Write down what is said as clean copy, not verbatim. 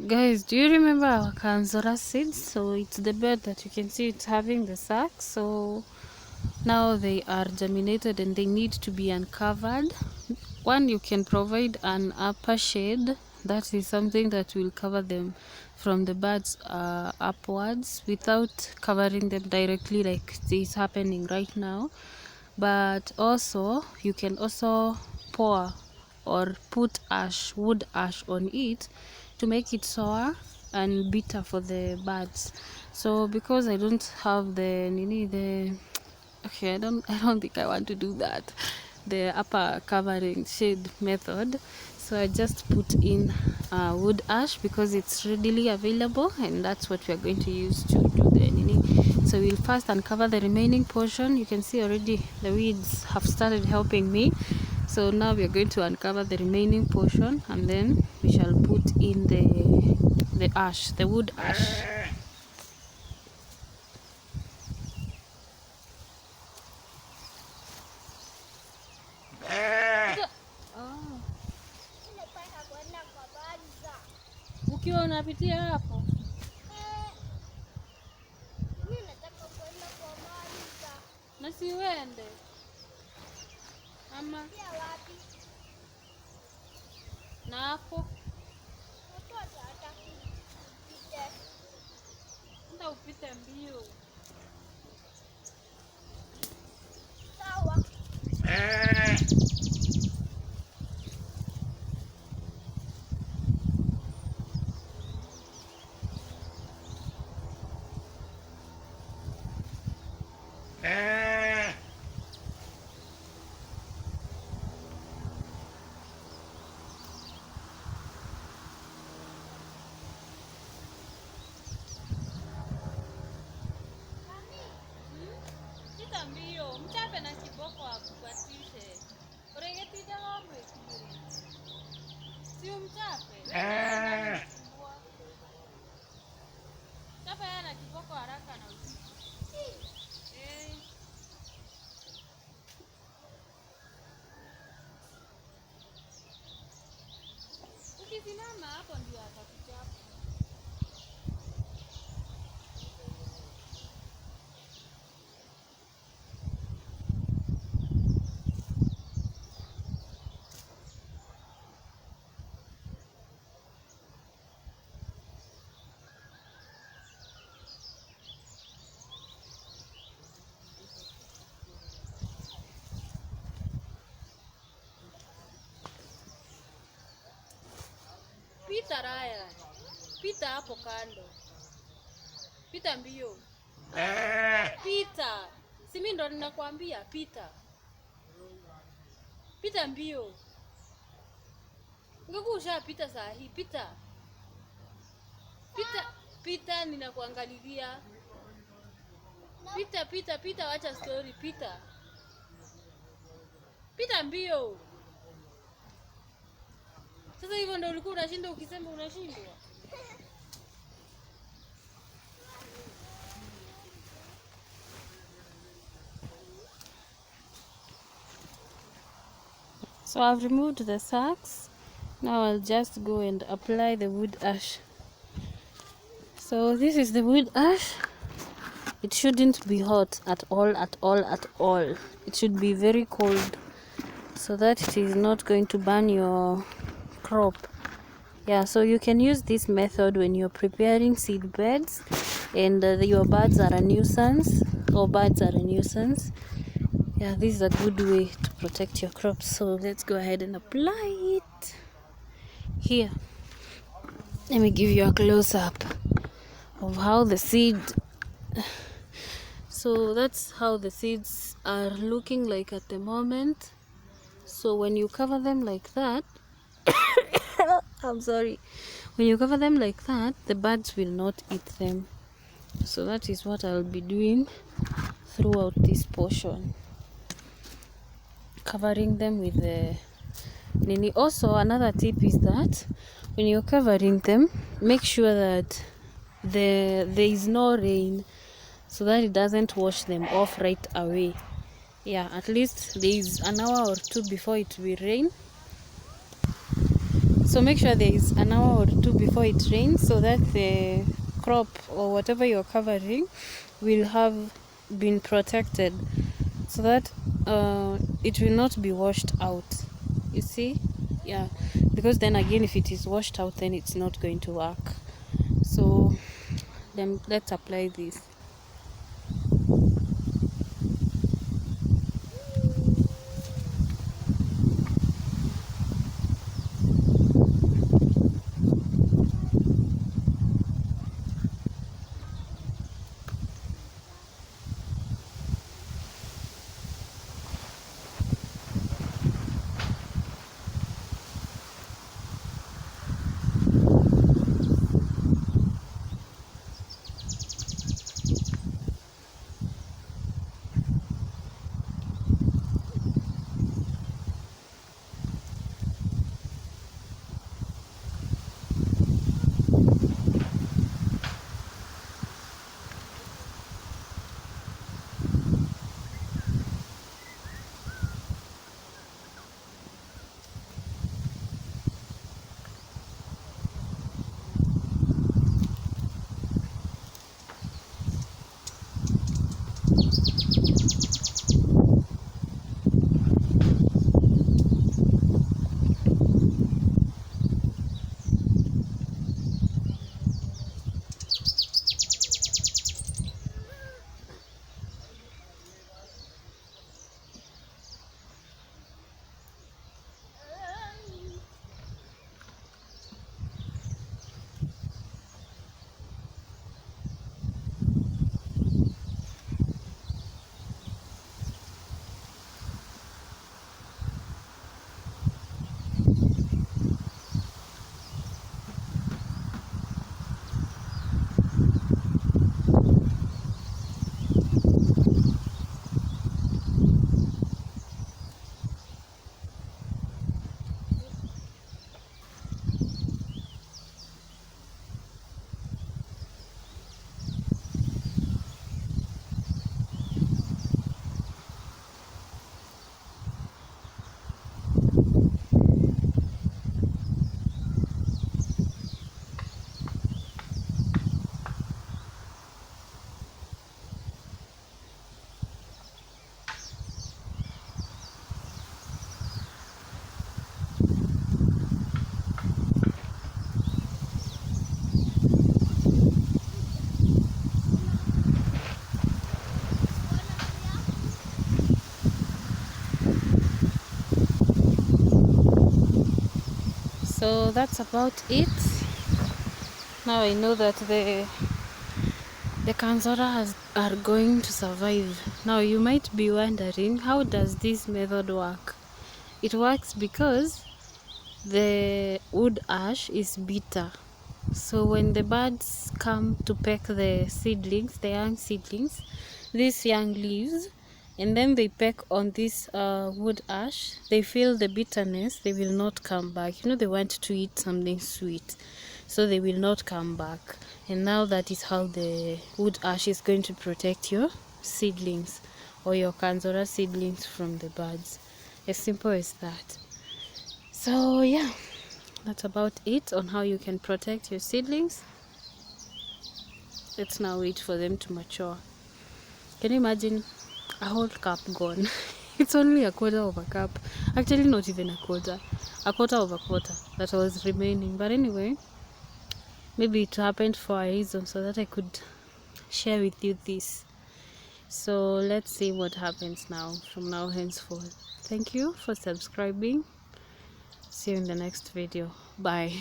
Guys, do you remember our kanzera seeds? So it's the bed that you can see it's having the sac. So now they are germinated and they need to be uncovered. One, you can provide an upper shade. That is something that will cover them from the birds upwards without covering them directly like is happening right now. But also you can also pour or put wood ash on it to make it sour and bitter for the birds. So because I don't have the okay, I don't think I want to do that, the upper covering shade method. So I just put in wood ash because it's readily available, and that's what we are going to use to do the nini. So we'll first uncover the remaining portion. You can see already the weeds have started helping me. So now we are going to uncover the remaining portion, and then we shall put in the ash, the wood ash. Ukiwa unapitia hapo na si uende ama na hapo nda upite mbio. Sawa. Mbio mchape na kiboko akupatishe urengetija ng'ombe si umchape chapa yana kiboko haraka na usiku. Ukisimama hapo ndio atakuchapa. Pita Raya, pita hapo kando, pita mbio, pita. Si mimi ndo ninakwambia pita, pita mbio. Ungekuwa pita saa hii, pita, pita, pita, ninakuangalilia. Pita, pita, pita, wacha story, pita, pita mbio. Sasa hivyo ndo ulikuwa unashinda ukisema unashindwa. So I've removed the sacks. Now I'll just go and apply the wood ash. So this is the wood ash. It shouldn't be hot at all, at all, at all. It should be very cold so that it is not going to burn your crop. Yeah, so you can use this method when you're preparing seed beds and your birds are a nuisance, or birds are a nuisance. Yeah, this is a good way to protect your crops. So let's go ahead and apply it here. Let me give you a close-up of how the seed, so that's how the seeds are looking like at the moment. So when you cover them like that I'm sorry, when you cover them like that, the birds will not eat them. So that is what I'll be doing throughout this portion, covering them with the nini. Also, another tip is that when you're covering them, make sure that there is no rain, so that it doesn't wash them off right away. Yeah, at least there is an hour or two before it will rain, So make sure there is an hour or two before it rains, so that the crop or whatever you're covering will have been protected, so that it will not be washed out. You see? Yeah, because then again, if it is washed out, then it's not going to work. So then let's apply this. So that's about it. Now I know that the kanzera are going to survive. Now you might be wondering, how does this method work? It works because the wood ash is bitter. So when the birds come to peck the seedlings, the young seedlings, these young leaves, and then they peck on this wood ash, they feel the bitterness, they will not come back. You know, they want to eat something sweet, so they will not come back. And now that is how the wood ash is going to protect your seedlings or your kanzera seedlings from the birds. As simple as that. So yeah, that's about it on how you can protect your seedlings. Let's now wait for them to mature. Can you imagine a whole cup gone? It's only a quarter of a cup. Actually, not even a quarter. A quarter of a quarter that was remaining. But anyway, maybe it happened for a reason, so that I could share with you this. So let's see what happens now from now henceforth. Thank you for subscribing. See you in the next video. Bye.